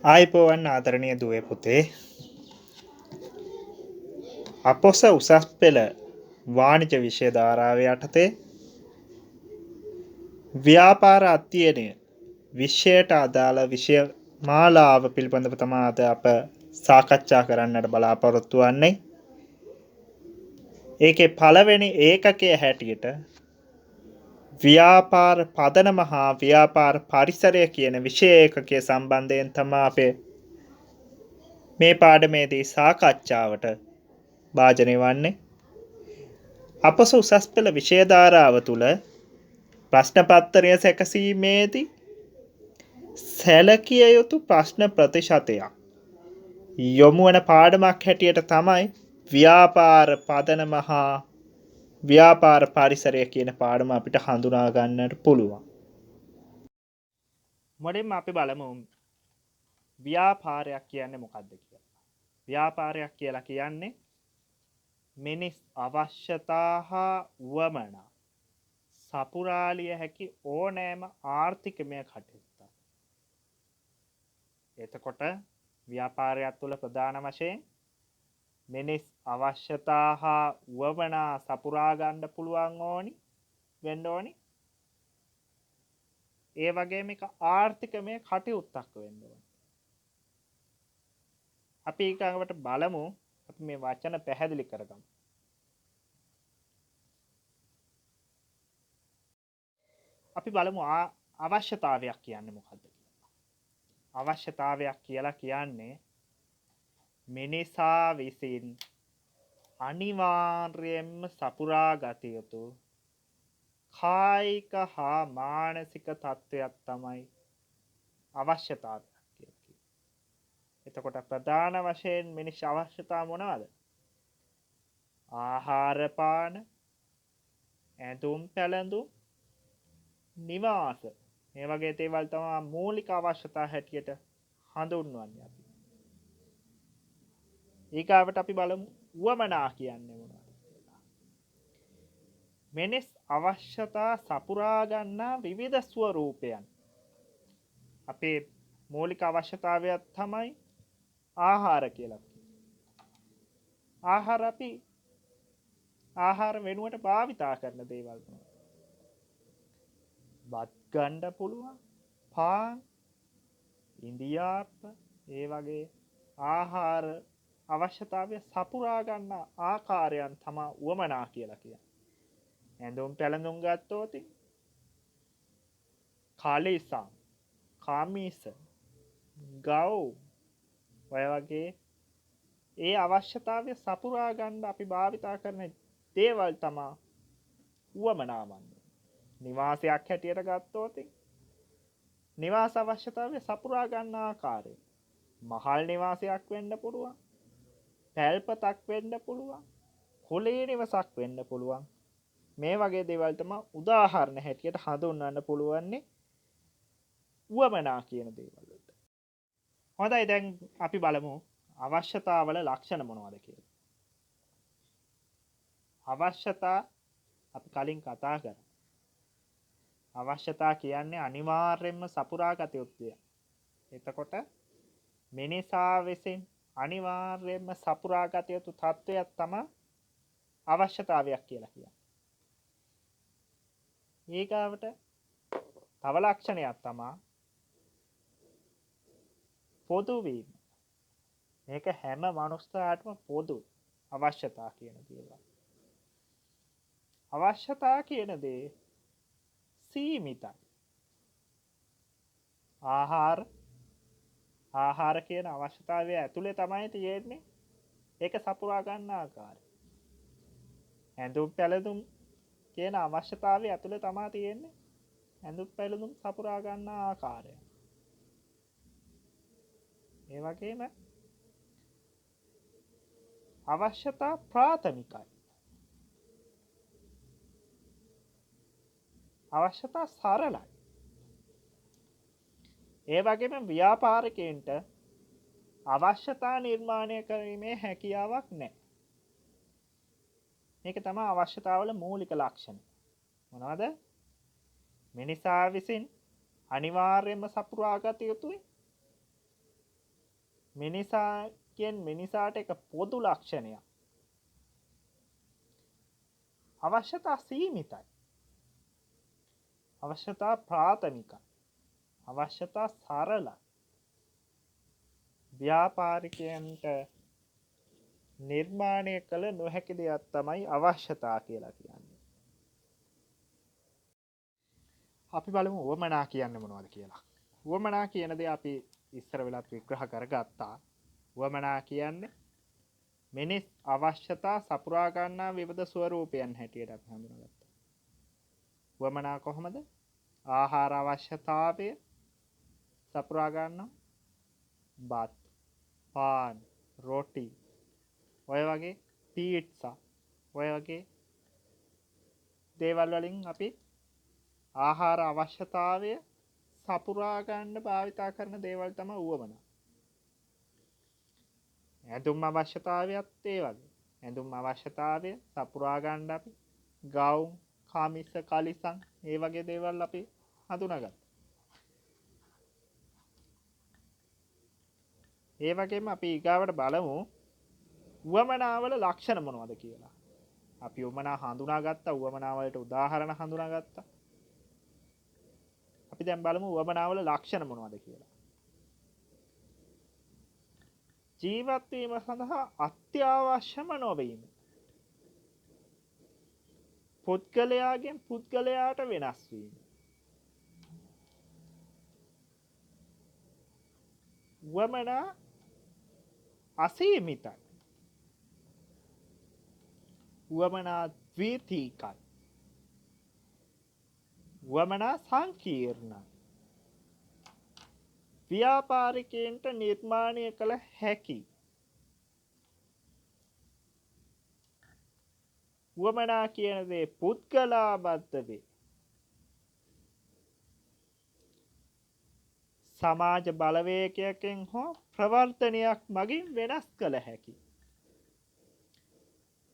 ආයිබෝවන් ආදරණීය දුවේ පුතේ. අපොස උසස් පෙළ වාණිජ විෂය ධාරාව යටතේ ව්‍යාපාර අධ්‍යයනය විෂයට අදාළ විෂය මාලාව පිළිබඳව තමයි අද අප සාකච්ඡා කරන්නට බලාපොරොත්තු වෙන්නේ. ඒකේ පළවෙනි ඒකකය හැටියට ව්‍යාපාර පදනම හා ව්‍යාපාර පරිසරය කියන විෂය ඒකකයේ සම්බන්ධයෙන් තමයි අපේ මේ පාඩමේදී සාකච්ඡාවට භාජනය වන්නේ. අපොස උසස් පෙළ විෂය ධාරාව තුළ ප්‍රශ්න පත්‍රය සැකසීමේදී සැලකිය යුතු ප්‍රශ්න ප්‍රතිශතයක් යොමු වන පාඩමක් හැටියට තමයි ව්‍යාපාර පදනම හා ව්‍යාපාර පරිසරය කියන පාඩම අපිට හඳුනා ගන්නට පුළුවන්. මුලින්ම අපි බලමු ව්‍යාපාරයක් කියන්නේ මොකක්ද කියලා. ව්‍යාපාරයක් කියලා කියන්නේ මිනිස් අවශ්‍යතා හා උවමනා සපුරාලිය හැකි ඕනෑම ආර්ථිකමය කටයුත්තක්. එතකොට ව්‍යාපාරයක් තුළ ප්‍රධාන වශයෙන් මිනිස් අවශ්‍යතා හා උවමනා සපුරා ගන්න පුළුවන් වෙන්න ඕනි. ඒ වගේම එක ආර්ථිකමය කටයුත්තක් වෙන්න ඕනි. අපි ඊළඟට බලමු අපි මේ වචන පැහැදිලි කරගමු. අපි බලමු අවශ්‍යතාවයක් කියන්නේ මොකක්ද කියලා. අවශ්‍යතාවයක් කියලා කියන්නේ මිනිසා විසින් අනිවාර්යයෙන්ම සපුරා ගත යුතු කායික හා මානසික තත්ත්වයක් තමයි අවශ්‍යතාවයක් කියන්නේ. එතකොට ප්‍රධාන වශයෙන් මිනිස් අවශ්‍යතා මොනවාද? ආහාර පාන, ඇඳුම් පැළඳුම්, නිවාස. මේ වගේ දේවල් තමයි මූලික අවශ්‍යතා හැටියට හඳුන්වන්නේ අපි. ඊගාවට අපි බලමු උවමනා කියන්නේ මොනවද කියලා. මිනිස් අවශ්‍යතා සපුරා ගන්නා විවිධ ස්වරූපයන්. අපේ මූලික අවශ්‍යතාවය තමයි ආහාර කියලා. ආහාර වෙනුවට භාවිතා කරන දේවල් මොනවද? බත් ගන්න පුළුවන්, පාන්, ඉන්දියාප්ප, ඒ වගේ ආහාර අවශ්‍යතාවය සපුරා ගන්න ආකාරයන් තමයි උවමනා කියලා කියන්නේ. ඇඳුම් පැළඳුම් ගත්තොත් කාලේසම්, කාමීස, ගව් ඔය වගේ ඒ අවශ්‍යතාවය සපුරා ගන්න අපි භාවිතා කරන දේවල් තමයි උවමනා වන්නේ. නිවාසයක් හැටියට ගත්තොත් නිවාස අවශ්‍යතාවය සපුරා ගන්න ආකාරය මහල් නිවාසයක් වෙන්න පුළුවන්, පැල්පතක් වෙන්න පුළුවන්, කොළේ නිවසක් වෙන්න පුළුවන්. මේ වගේ දේවල් තමයි උදාහරණ හැටියට හඳුන්වන්න පුළුවන්නේ උවමනා කියන දේවල් වලට. හොඳයි, දැන් අපි බලමු අවශ්‍යතාවල ලක්ෂණ මොනවද කියලා. අවශ්‍යතා අපි කලින් කතා කරා. අවශ්‍යතා කියන්නේ අනිවාර්යයෙන්ම සපුරා ගත යුතුය. එතකොට මිනිසා විසින් අනිවාර්යයෙන්ම සපුරා ගත යුතු තත්වයක් තමයි අවශ්‍යතාවයක් කියලා කියන්නේ. ඊගාවට තව ලක්ෂණයක් තමයි පොදු වීම. මේක හැම මනුස්සයාටම පොදු අවශ්‍යතා කියන දේවල්. අවශ්‍යතා කියන දේ සීමිතයි. ආහාර කියන අවශ්‍යතාවය ඇතුලේ තමයි තියෙන්නේ. ඒක සපුරා ගන්න ආකාරය. ඇඳුම් පැළඳුම් කියන අවශ්‍යතාවය ඇතුලේ තමයි තියෙන්නේ. ඇඳුම් පැළඳුම් සපුරා ගන්න ආකාරය. ඒ වගේම අවශ්‍යතා ප්‍රාථමිකයි. අවශ්‍යතා සරලයි. ඒ වගේම ව්‍යාපාරිකයන්ට අවශ්‍යතා නිර්මාණය කිරීමේ හැකියාවක් නැහැ. මේක තමයි අවශ්‍යතාවල මූලික ලක්ෂණ. මොනවද? මිනිසා විසින් අනිවාර්යයෙන්ම සපුරා ගත යුතුයි මිනිසාට එක පොදු ලක්ෂණයක්. අවශ්‍යතා සීමිතයි. අවශ්‍යතා ප්‍රාථමිකයි. අවශ්‍යතා සරලයි. ව්‍යාපාරිකයන්ට නිර්මාණය කළ නොහැකි දෙයක් තමයි අවශ්‍යතා කියලා කියන්නේ. අපි බලමු උවමනා කියන්නේ මොනවද කියලා. උවමනා කියන දේ අපි ඉස්සර වෙලත් විග්‍රහ කරගත්තා. උවමනා කියන්නේ මිනිස් අවශ්‍යතා සපුරා ගන්නා විවිධ ස්වරූපයන් හැටියට අපි හඳුනාගත්තා. උවමනා කොහොමද? ආහාර අවශ්‍යතාවය සපුරා ගන්නවා. බත්, පාන්, රොටි, ඔය වගේ පීට්සා, ඔය වගේ දේවල් වලින් අපි ආහාර අවශ්‍යතාවය සපුරා ගන්න භාවිතා කරන දේවල් තමයි උවමනා. ඇඳුම් අවශ්‍යතාවයත් ඒ වගේ. ඇඳුම් අවශ්‍යතාවය සපුරා ගන්න අපි ගවුම්, කමිස, කලිසම් ඒ වගේ දේවල් අපි හඳුනාගත්තා. ඒ වගේම අපි ඊගාවට බලමු උවමනාවල ලක්ෂණ මොනවද කියලා. අපි උවමනා හඳුනාගත්තා. උවමනාවලට උදාහරණ හඳුනාගත්තා. අපි දැන් බලමු උවමනාවල ලක්ෂණ මොනවද කියලා. ජීවත් වීම සඳහා අත්‍යවශ්‍යම නොවීම. පුද්ගලයාගෙන් පුද්ගලයාට වෙනස් වීම. උවමනා අසීමිතයි. උවමනා ද්විතීකයි. උවමනා සංකීර්ණයි. ව්‍යාපාරිකයන්ට නිර්මාණය කළ හැකි. උවමනා කියන දේ පුද්ගලාබද්ධ වේ. සමාජ බලවේගයකින් හෝ ප්‍රවර්තනයක් මගින් වෙනස් කළ හැකි.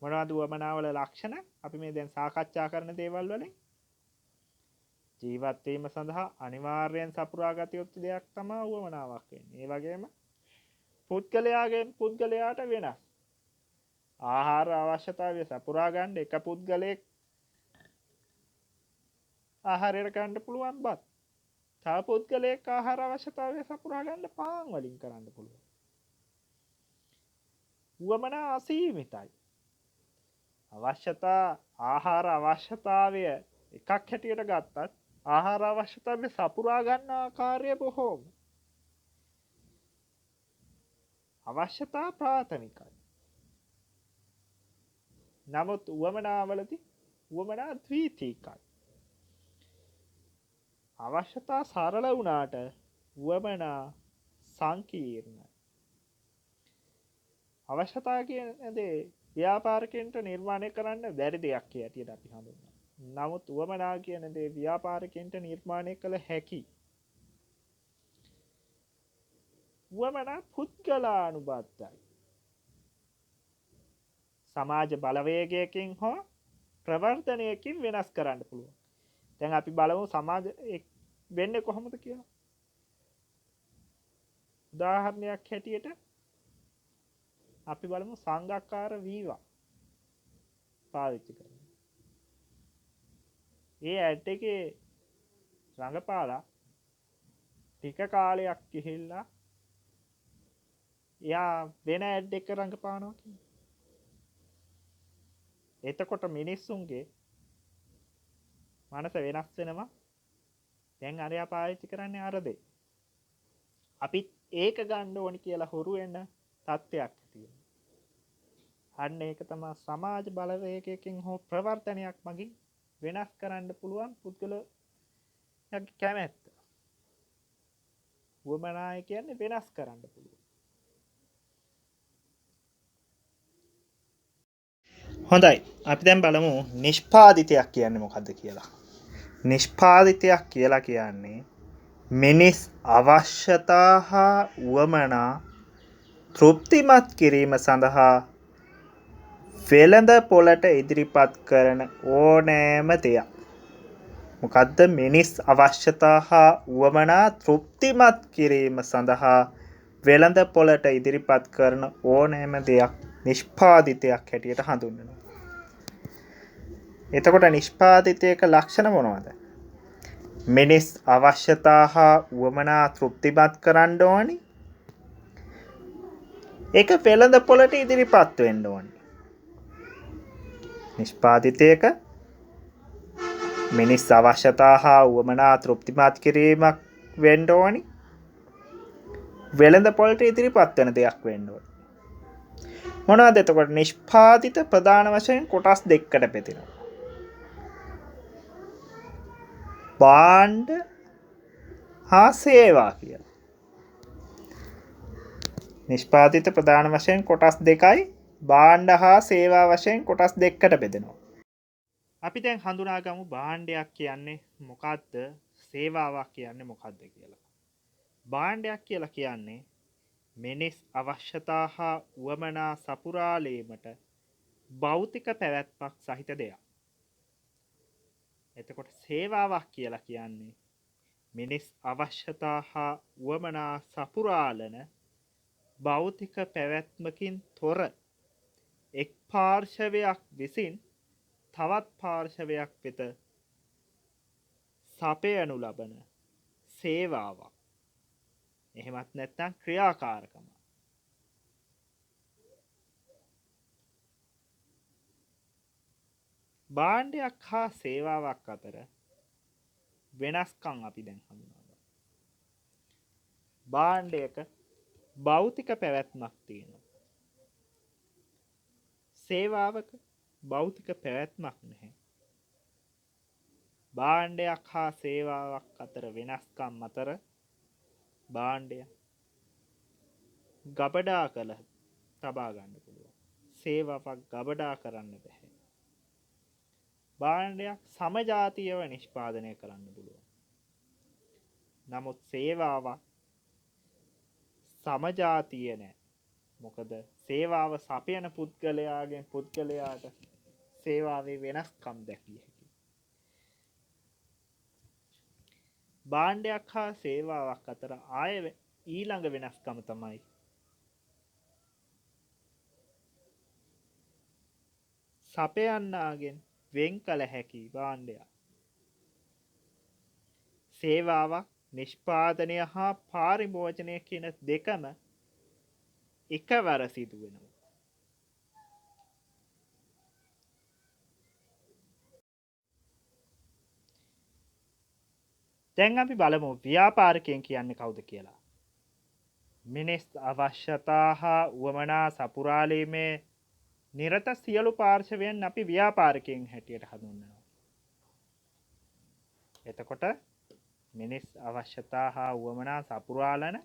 මොනවද උවමනාවල ලක්ෂණ? අපි මේ දැන් සාකච්ඡා කරන දේවල් වලින් ජීවත් වීම සඳහා අනිවාර්යෙන් සපුරා ගත යුතු දෙයක් තමයි උවමනාවක් වෙන්නේ. ඒ වගේම පුද්ගලයාගෙන් පුද්ගලයාට වෙනස්. ආහාර අවශ්‍යතාවය සපුරා ගන්න එක පුද්ගලයෙක් ආහාරයට ගන්න පුළුවන් බත්. තව පුද්ගලයෙක් ආහාර අවශ්‍යතාවය සපුරා ගන්න පාන් වලින් කරන්න පුළුවන්. උවමනා අසීමිතයි. ආහාර අවශ්‍යතාවය එකක් හැටියට ගත්තත් ආහාර අවශ්‍යතාවය සපුරා ගන්න ආකාරය බොහෝම අවශ්‍යතා ප්‍රාථමිකයි. නමුත් උවමනාවලදී උවමනා ද්විතීකයි. අවශ්‍යතා සරල වුණාට උවමනා සංකීර්ණයි. අවශ්‍යතා කියන දේ ව්‍යාපාරිකයන්ට නිර්මාණය කරන්න බැරි දෙයක් හැටියට අපි හඳුන්වනවා. නමුත් උවමනා කියන දේ ව්‍යාපාරිකයන්ට නිර්මාණය කළ හැකි. උවමනා පුද්ගලානුබද්ධයි. සමාජ බලවේගයකින් හෝ ප්‍රවර්තනයකින් වෙනස් කරන්න පුළුවන්. දැන් අපි බලමු සමාජ වෙන්නේ කොහොමද කියලා. උදාහරණයක් හැටියට අපි බලමු සංඝාකාර වීවා පාවිච්චි කරනවා. ඒ ඇඩ් එකේ රඟපාලා ටික කාලයක් ගිහිල්ලා එයා වෙන ඇඩ් එක රඟපානවා කියන්නේ. එතකොට මිනිස්සුන්ගේ මනස වෙනස් වෙනවා. දැන් අරයා පාවිච්චි කරන්නේ අර දේ. අපිත් ඒක ගන්න ඕනි කියලා හුරු වෙන තත්ත්වයක් තියෙනවා. අන්න ඒක තමයි සමාජ බලවේගයකින් හෝ ප්‍රවර්තනයක් මගින් වෙනස් කරන්න පුළුවන් පුද්ගලයාගේ කැමැත්ත. උවමනාය කියන්නේ වෙනස් කරන්න පුළුවන්. හොඳයි. අපි දැන් බලමු නිෂ්පාදිතයක් කියන්නේ මොකද්ද කියලා. නිෂ්පාදිතයක් කියලා කියන්නේ මිනිස් අවශ්‍යතා හා උවමනා තෘප්තිමත් කිරීම සඳහා වෙළඳ පොළට ඉදිරිපත් කරන ඕනෑම දෙයක්. මොකද්ද මිනිස් අවශ්‍යතා හා උවමනා තෘප්තිමත් කිරීම සඳහා වෙළඳ පොළට ඉදිරිපත් කරන ඕනෑම දෙයක් නිෂ්පාදිතයක් හැටියට හඳුන්වනවා. එතකොට නිෂ්පාදිතයක ලක්ෂණ මොනවද? මිනිස් අවශ්‍යතා හා උවමනා තෘප්තිමත් කරන්න ඕනි. ඒක වෙළඳ පොළට ඉදිරිපත් වෙන්න ඕනි. නිෂ්පාදිතයක මිනිස් අවශ්‍යතා හා උවමනා තෘප්තිමත් කිරීමක් වෙන්න ඕනි. වෙළඳ පොළට ඉදිරිපත් වෙන දෙයක් වෙන්න ඕනි. මොනවද එතකොට? නිෂ්පාදිත ප්‍රධාන වශයෙන් කොටස් දෙකකට බෙදෙනවා. භාණ්ඩ හා සේවා කියලා. නිෂ්පාදිත ප්‍රධාන වශයෙන් කොටස් දෙකයි, භාණ්ඩ හා සේවා වශයෙන් කොටස් දෙකකට බෙදෙනවා. අපි දැන් හඳුනාගමු භාණ්ඩයක් කියන්නේ මොකක්ද, සේවාවක් කියන්නේ මොකක්ද කියලා. භාණ්ඩයක් කියලා කියන්නේ මිනිස් අවශ්‍යතා හා උවමනා සපුරාලීමට භෞතික පැවැත්මක් සහිත දෙයක්. එතකොට සේවාවක් කියලා කියන්නේ මිනිස් අවශ්‍යතා හා උවමනා සපුරාලන භෞතික පැවැත්මකින් තොර එක් පාර්ශවයක් විසින් තවත් පාර්ශවයක් වෙත සපයනු ලබන සේවාවක්. එහෙමත් නැත්නම් ක්‍රියාකාරකම. භාණ්ඩයක් හා සේවාවක් අතර වෙනස්කම් අපි දැන් හඳුනාගමු. භාණ්ඩයක භෞතික පැවැත්මක් තියෙනවා. සේවාවක භෞතික පැවැත්මක් නැහැ. භාණ්ඩයක් හා සේවාවක් අතර වෙනස්කම් අතර භාණ්ඩය ගබඩා කළ තබා ගන්න පුළුවන්. සේවාවක් ගබඩා කරන්න බැහැ. භාණ්ඩයක් සමජාතීයව නිෂ්පාදනය කරන්න පුළුවන්. නමුත් සේවාවක් සමජාතීය නැහැ. මොකද සේවාව සපයන පුද්ගලයාගෙන් පුද්ගලයාට සේවාවේ වෙනස්කම් දැකිය හැකියි. භාණ්ඩයක් හා සේවාවක් අතර ආය ඊළඟ වෙනස්කම තමයි සපයන්නාගෙන් වෙන් කළ හැකි භාණ්ඩයක්. සේවාවක් නිෂ්පාදනය හා පාරිභෝජනය කියන දෙකම එකවර සිදු වෙනවා. දැන් අපි බලමු ව්‍යාපාරිකයන් කියන්නේ කවුද කියලා. මිනිස් අවශ්‍යතා හා උවමනා සපුරාලීමේ නිරත සියලු පාර්ශවයන් අපි ව්‍යාපාරිකයන් හැටියට හඳුන්වනවා. එතකොට මිනිස් අවශ්‍යතා හා උවමනා සපුරාලන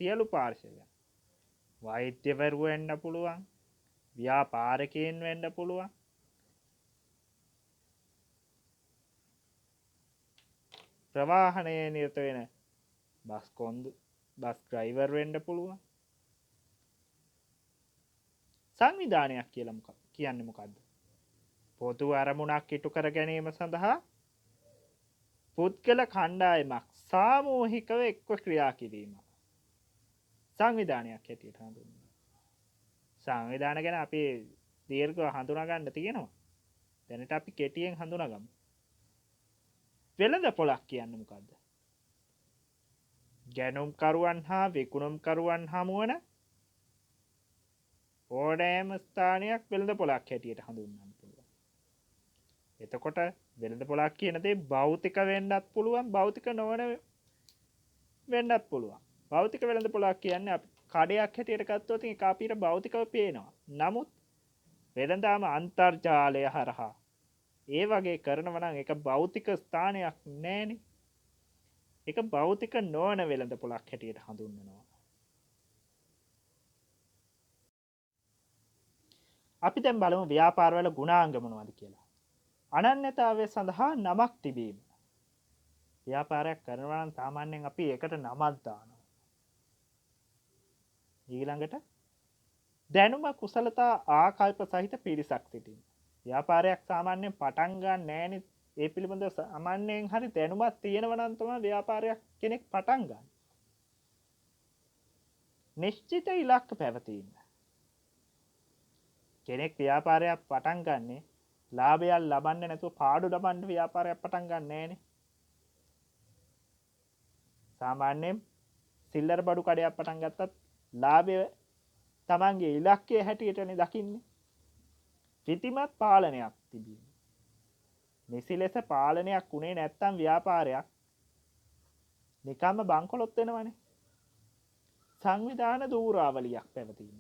සියලු පාර්ශවයන් වෛද්‍යවරු වෙන්න පුළුවන්, ව්‍යාපාරිකයන් වෙන්න පුළුවන්, ප්‍රවාහනයේ නිරත වෙන බස් ඩ්‍රයිවර් වෙන්න පුළුවන්. සංවිධානයක් කියලා කියන්නේ මොකද්ද? පොදු අරමුණක් ඉටු කර ගැනීම සඳහා පුද්ගල කණ්ඩායමක් සාමූහිකව එක්ව ක්‍රියා කිරීම සංවිධානයක් හැටියට හඳුන්වනවා. සංවිධාන ගැන අපි දීර්ඝව හඳුනා ගන්න තියෙනවා. දැනට අපි කෙටියෙන් හඳුනාගමු. වෙළඳ පොළක් කියන්නේ මොකද්ද? ගැනුම්කරුවන් හා විකුණුම්කරුවන් හමුවන ඕනෑම ස්ථානයක් වෙළඳ පොළක් හැටියට හඳුන්වන්න පුළුවන්. එතකොට වෙළඳ පොළක් කියන දේ භෞතික වෙන්නත් පුළුවන්, භෞතික නොවන වෙන්නත් පුළුවන්. භෞතික වෙළඳ පොළක් කියන්නේ අපි කඩයක් හැටියට ගත්තොත් ඒක අපිට භෞතිකව පේනවා. නමුත් වෙළඳාම අන්තර්ජාලය හරහා ඒ වගේ කරනවා නම් ඒක භෞතික ස්ථානයක් නෑනේ. ඒක භෞතික නොවන වෙළඳ පොළක් හැටියට හඳුන්වනවා. අපි දැන් බලමු ව්‍යාපාරවල ගුණාංග මොනවද කියලා. අනන්‍යතාවය සඳහා නමක් තිබීම. ව්‍යාපාරයක් කරනවා නම් සාමාන්‍යයෙන් අපි ඒකට නමක් දානවා. ඊළඟට දැනුම කුසලතා ආකල්ප සහිත පිරිසක් සිටින. ව්‍යාපාරයක් සාමාන්‍යයෙන් පටන් ගන්න නෑනේ. ඒ පිළිබඳව සාමාන්‍යයෙන් හරි දැනුමක් තියෙනවා නම් තමයි ව්‍යාපාරයක් කෙනෙක් පටන් ගන්න. නිශ්චිත ඉලක්ක පැවතීම. කෙනෙක් ව්‍යාපාරයක් පටන් ගන්නේ ලාභයක් ලබන්න නැතුව පාඩු ලබන්න ව්‍යාපාරයක් පටන් ගන්න නෑනේ. සාමාන්‍යයෙන් සිල්ලර බඩු කඩයක් පටන් ගත්තත් ලාභය තමන්ගේ ඉලක්කයේ හැටියටනේ දකින්නේ. පිටිමත් පාලනයක් තිබීම. නිසි ලෙස පාලනයක් උනේ නැත්තම් ව්‍යාපාරයක් නිකම්ම බංකොලොත් වෙනවනේ. සංවිධාන දූරාවලියක් පැවතීම.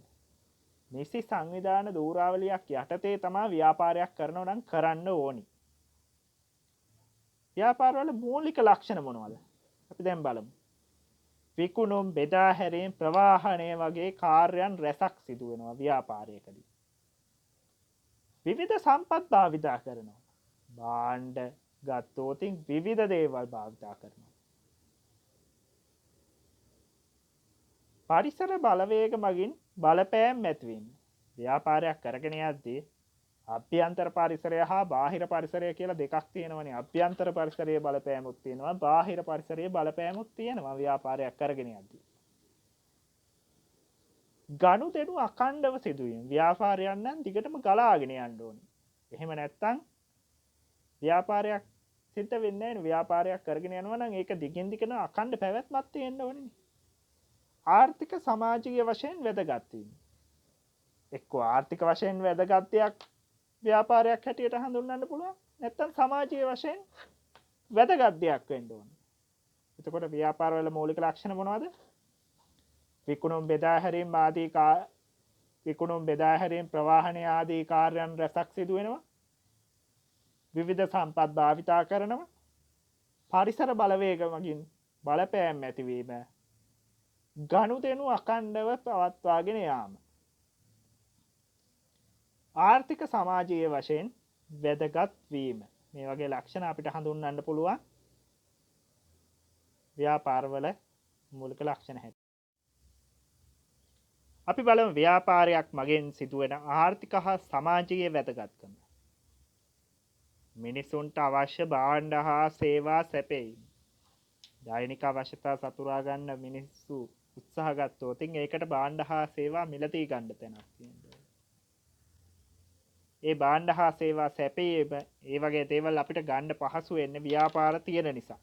නිසි සංවිධාන දූරාවලියක් යටතේ තමයි ව්‍යාපාරයක් කරනවා නම් කරන්න ඕනි. ව්‍යාපාරවල මූලික ලක්ෂණ මොනවද? අපි දැන් බලමු. විකුණුම් බෙදා හැරීම් ප්‍රවාහණය වගේ කාර්යයන් රැසක් සිදු වෙනවා ව්‍යාපාරයකදී. විවිධ සම්පත් භාවිතා කරනවා. භාණ්ඩ ගත්තොත් විවිධ දේවල් භාවිතා කරනවා. පරිසර බලවේග මගින් බලපෑම් ඇතිවීම. ව්‍යාපාරයක් කරගෙන යද්දී අභ්‍යන්තර පරිසරය හා බාහිර පරිසරය කියලා දෙකක් තියෙනවනේ. අභ්‍යන්තර පරිසරයේ බලපෑමුත් තියෙනවා, බාහිර පරිසරයේ බලපෑමුත් තියෙනවා ව්‍යාපාරයක් කරගෙන යද්දී. ගනුදෙනු අඛණ්ඩව සිදුවීම. ව්‍යාපාරයක් නම් දිගටම ගලාගෙන යන්න ඕනේ. එහෙම නැත්නම් ව්‍යාපාරයක් සිද්ධ වෙන්නේ නැහැ. ව්‍යාපාරයක් කරගෙන යනවා නම් ඒක දිගින් දිගටම අඛණ්ඩ පැවැත්මක් තියෙන්න ඕනේ. ආර්ථික සමාජීය වශයෙන් වැදගත් වීම. එක්ක ආර්ථික වශයෙන් වැදගත් දෙයක් ව්‍යාපාරයක් හැටියට හඳුන්වන්න පුළුවන්. නැත්නම් සමාජීය වශයෙන් වැදගත් දෙයක් වෙන්න ඕනේ. එතකොට ව්‍යාපාරවල මූලික ලක්ෂණ මොනවද? විකුණුම් බෙදා හැරීම් ප්‍රවාහනය ආදී කාර්යයන් රැසක් සිදු වෙනවා. විවිධ සම්පත් භාවිතා කරනවා. පරිසර බලවේග මගින් බලපෑම් ඇතිවීම. ගනුදෙනු අඛණ්ඩව පවත්වාගෙන යාම. ආර්ථික සමාජීය වශයෙන් වැදගත් වීම. මේ වගේ ලක්ෂණ අපිට හඳුන්වන්න පුළුවන් ව්‍යාපාරවල මූලික ලක්ෂණ හැටියට. අපි බලමු ව්‍යාපාරයක් මගින් සිදුවෙන ආර්ථික හා සමාජීය වැදගත්කම. මිනිසුන්ට අවශ්‍ය භාණ්ඩ හා සේවා සැපයීම. දෛනික අවශ්‍යතා සපුරා ගන්න මිනිස්සු උත්සාහ ගත්තොත් ඒකට භාණ්ඩ හා සේවා මිලදී ගන්න තැනක් තියෙනවා. ඒ භාණ්ඩ හා සේවා සැපයීම ඒ වගේ දේවල් අපිට ගන්න පහසු වෙන්නේ ව්‍යාපාර තියෙන නිසා.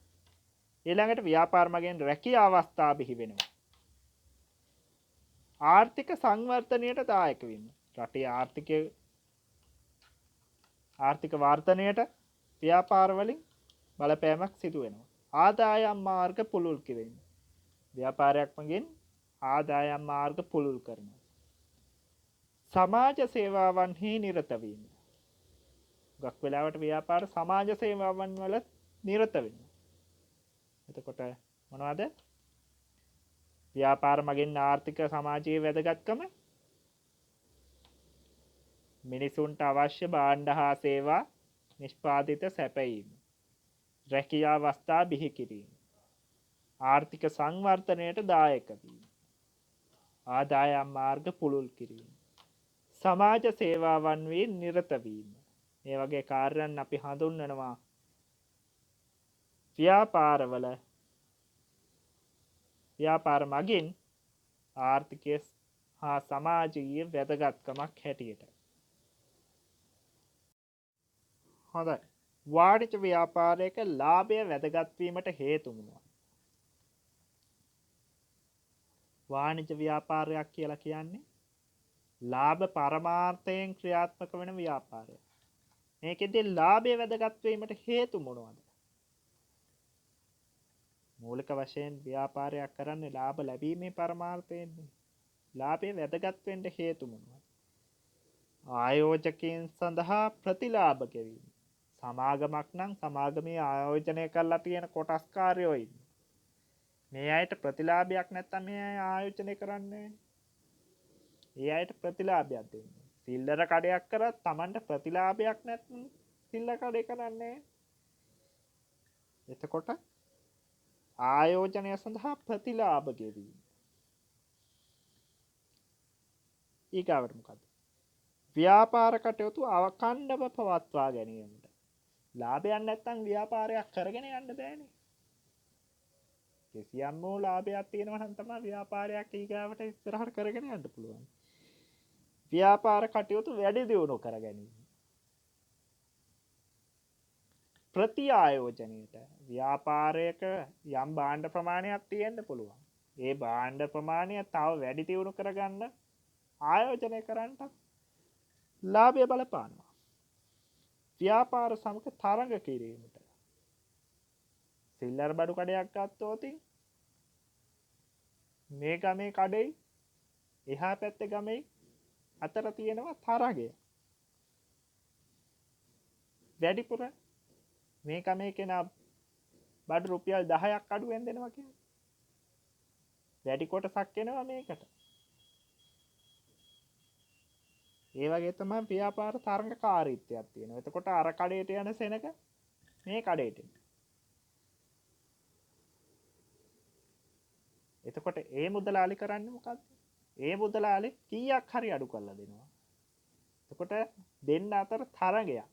ඊළඟට ව්‍යාපාර මගින් රැකියා අවස්ථා බිහි වෙනවා. ආර්ථික සංවර්ධනයට දායක වීම. රටේ ආර්ථික වර්ධනයට ව්‍යාපාර වලින් බලපෑමක් සිදු වෙනවා. ආදායම් මාර්ග පුළුල් කිරීම. ව්‍යාපාරයක් මගින් ආදායම් මාර්ග පුළුල් කරනවා. සමාජ සේවාවන්හි නිරත වීම. ගොඩක් වෙලාවට ව්‍යාපාර සමාජ සේවාවන් වල නිරත වෙනවා. එතකොට මොනවද? ව්‍යාපාර මගින් ආර්ථික සමාජීය වැදගත්කම. මිනිසුන්ට අවශ්‍ය භාණ්ඩ හා සේවා නිෂ්පාදිත සැපයීම. රැකියා අවස්ථා බිහි කිරීම. ආර්ථික සංවර්ධනයට දායක වීම. ආදායම් මාර්ග පුළුල් කිරීම. සමාජ සේවාවන් වී නිරත වීම. මේ වගේ කාර්යයන් අපි හඳුන්වනවා ව්‍යාපාර මගින් ආර්ථිකය හා සමාජීය වැදගත්කමක් හැටියට. හොඳයි. වාණිජ ව්‍යාපාරයක ලාභය වැදගත් වීමට හේතු මොනවාද? වාණිජ ව්‍යාපාරයක් කියලා කියන්නේ ලාභ පරමාර්ථයෙන් ක්‍රියාත්මක වෙන ව්‍යාපාරයක්. මේකෙදී ලාභය වැදගත් වීමට හේතු මොනවාද? මූලික වශයෙන් ව්‍යාපාරයක් කරන්නේ ලාභ ලැබීමේ පරමාර්ථයෙන්. ලාභය වැදගත් වෙන්න හේතු මොනවාද? ආයෝජකයන් සඳහා ප්‍රතිලාභ ගෙවීම. සමාගමක් නම් සමාගමේ ආයෝජනය කරලා තියෙන කොටස්කාරයෝ ඉන්නේ. මේ අයට ප්‍රතිලාභයක් නැත්තම් මේ අය ආයෝජනය කරන්නේ නැහැ. ඒ අයට ප්‍රතිලාභයක් දෙන්න. සිල්ලර කඩයක් කරත් Tamanට ප්‍රතිලාභයක් නැත්නම් සිල්ලර කඩේ කරන්නේ. එතකොට ආයෝජනය සඳහා ප්‍රතිලාභ ගෙවීම. ඊගාවට මොකද? ව්‍යාපාර කටයුතු අවකණ්ඩව පවත්වා ගැනීමට. ලාභයක් නැත්නම් ව්‍යාපාරයක් කරගෙන යන්න බෑනේ. කිසියම් වූ ලාභයක් තියෙනවා නම් තමයි ව්‍යාපාරයක් ඊගාවට ඉස්සරහට කරගෙන යන්න පුළුවන්. ව්‍යාපාර කටයුතු වැඩි දියුණු කර ගැනීම. ප්‍රති ආයෝජනයට ව්‍යාපාරයක යම් භාණ්ඩ ප්‍රමාණයක් තියෙන්න පුළුවන්. ඒ භාණ්ඩ ප්‍රමාණය තව වැඩි දියුණු කරගන්න ආයෝජනය කරන්නට ලාභය බලපානවා. ව්‍යාපාර සමග තරඟ කිරීමට සිල්ලර බඩු කඩයක් ගත්තොත් මේ ගමේ කඩේ එහා පැත්තේ ගමේ අතර තියෙනවා තරගය. වැඩිපුර මේ ගමේ කෙනා බඩු රුපියල් 10ක් අඩුවෙන් දෙනවා කියන්නේ. වැඩි කොටසක් එනවා මේකට. ඒ වගේ තමයි ව්‍යාපාර තරඟකාරීත්වයක් තියෙනවා. එතකොට අර කඩේට යන සෙනඟ මේ කඩේට එනවා. එතකොට ඒ මුදලාලි කරන්නේ මොකද්ද? ඒ මුදලාලි කීයක් හරි අඩු කරලා දෙනවා. එතකොට දෙන්න අතර තරගයක්.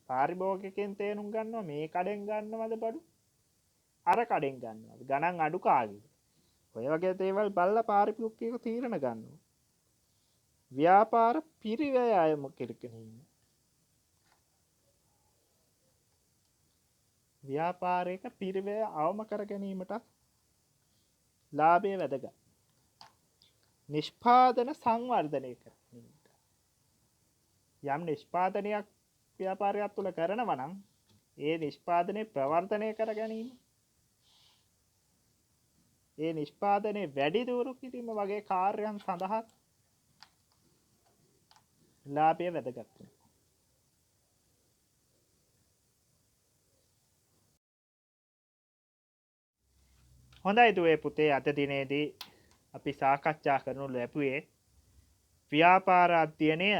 පාරිභෝගිකයන් තේරුම් ගන්නවා මේ කඩෙන් ගන්නවද බඩු? අර කඩෙන් ගන්නවද? ගණන් අඩු කාගේද? ඔය වගේ දේවල් බලලා පාරිභෝගිකයෝ තීරණ ගන්නවා. ව්‍යාපාර පිරිවැය අයම කෙරෙකිනීම. ව්‍යාපාරයක පිරිවැය අවම කර ගැනීමට ලාභය වැදගත්. නිෂ්පාදන සංවර්ධනය කරගැනීමට. යම් නිෂ්පාදනයක් ව්‍යාපාරයක් තුළ කරනවා නම් ඒ නිෂ්පාදනය ප්‍රවර්ධනය කර ගැනීම, ඒ නිෂ්පාදනය වැඩි දියුණු කිරීම වගේ කාර්යයන් සඳහා ලාභය වැදගත් වෙනවා. හොඳයි දුවේ පුතේ, අද දිනේදී අපි සාකච්ඡා කරනු ලැබුවේ ව්‍යාපාර අධ්‍යයනය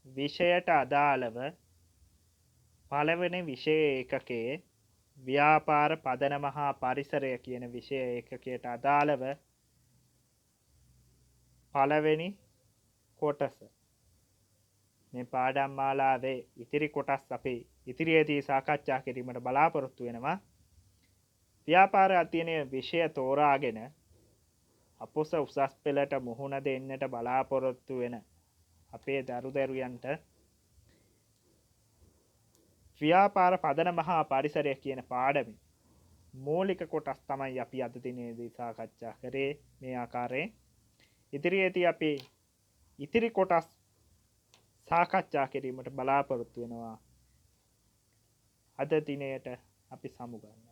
විෂයට අදාළව පළවෙනි විෂය ඒකකයේ ව්‍යාපාර පදනම හා පරිසරය කියන විෂය ඒකකයට අදාළව පළවෙනි කොටස. මේ පාඩම් මාලාවේ ඉතිරි කොටස් අපි ඉදිරියේදී සාකච්ඡා කිරීමට බලාපොරොත්තු වෙනවා. ව්‍යාපාර අධ්‍යයනය විෂය තෝරාගෙන අපොස උසස් පෙළට මුහුණ දෙන්නට බලාපොරොත්තු වෙන අපේ දරුදරුවන්ට ව්‍යාපාර පදනම හා පරිසරය කියන පාඩමේ මූලික කොටස් තමයි අපි අද දිනේදී සාකච්ඡා කරේ. මේ ආකාරයෙන් ඉදිරියේදී අපි ඉතිරි කොටස් සාකච්ඡා කිරීමට බලාපොරොත්තු වෙනවා. අද දිනයට අපි සමුගන්නවා.